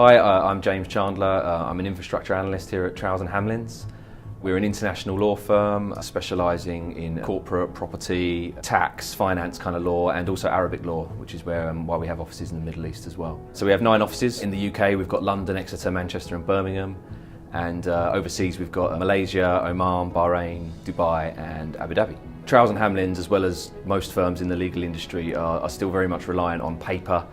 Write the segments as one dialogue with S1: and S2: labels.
S1: Hi, I'm James Chandler. I'm an infrastructure analyst here at Trowers Hamlins. We're an international law firm specialising in corporate, property, tax, finance kind of law, and also Arabic law, which is why we have offices in the Middle East as well. So we have 9 offices in the UK. We've got London, Exeter, Manchester and Birmingham. And overseas we've got Malaysia, Oman, Bahrain, Dubai and Abu Dhabi. Trowers Hamlins, as well as most firms in the legal industry, are still very much reliant on paper,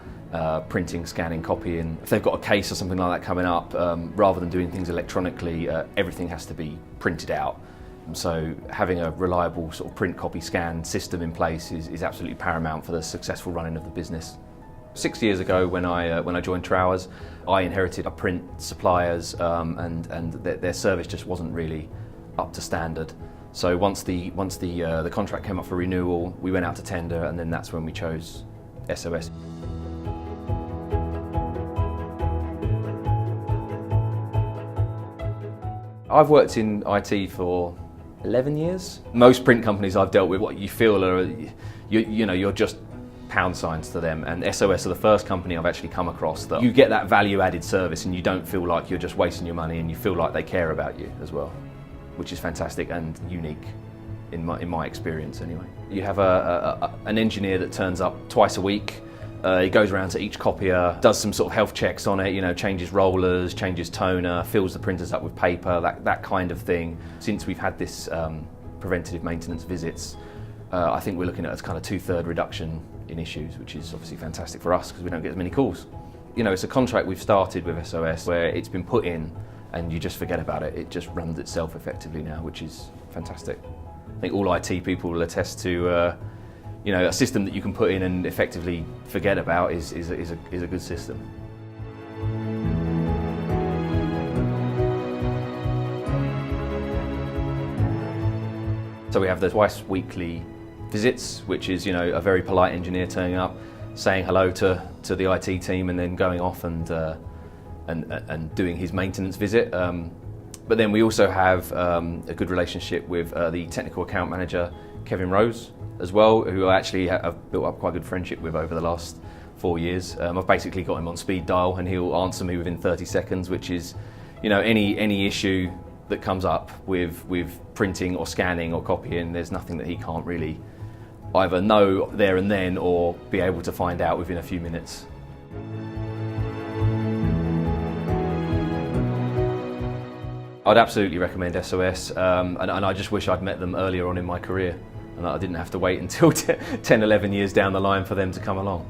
S1: printing, scanning, copying. If they've got a case or something like that coming up, rather than doing things electronically, everything has to be printed out. And so having a reliable sort of print, copy, scan system in place is absolutely paramount for the successful running of the business. 6 years ago, when I joined Trowers, I inherited a print suppliers, and their service just wasn't really up to standard. So once the contract came up for renewal, we went out to tender, and then that's when we chose SOS. I've worked in IT for 11 years. Most print companies I've dealt with, what you feel are, you're just pound signs to them, and SOS are the first company I've actually come across that you get that value-added service and you don't feel like you're just wasting your money, and you feel like they care about you as well, which is fantastic and unique in my experience anyway. You have an engineer that turns up twice a week. He goes around to each copier, does some sort of health checks on it, changes rollers, changes toner, fills the printers up with paper, that kind of thing. Since we've had this preventative maintenance visits, I think we're looking at a kind of 2/3 reduction in issues, which is obviously fantastic for us because we don't get as many calls. It's a contract we've started with SOS where it's been put in and you just forget about it. It just runs itself effectively now, which is fantastic. I think all IT people will attest to a system that you can put in and effectively forget about is a good system. So we have the twice weekly visits, which is a very polite engineer turning up, saying hello to the IT team, and then going off and doing his maintenance visit. But then we also have a good relationship with the technical account manager, Kevin Rose, as well, who I actually have built up quite a good friendship with over the last 4 years. I've basically got him on speed dial, and he'll answer me within 30 seconds, which is, any issue that comes up with printing or scanning or copying, there's nothing that he can't really either know there and then or be able to find out within a few minutes. I'd absolutely recommend SOS, and I just wish I'd met them earlier on in my career and that I didn't have to wait until 10, 11 years down the line for them to come along.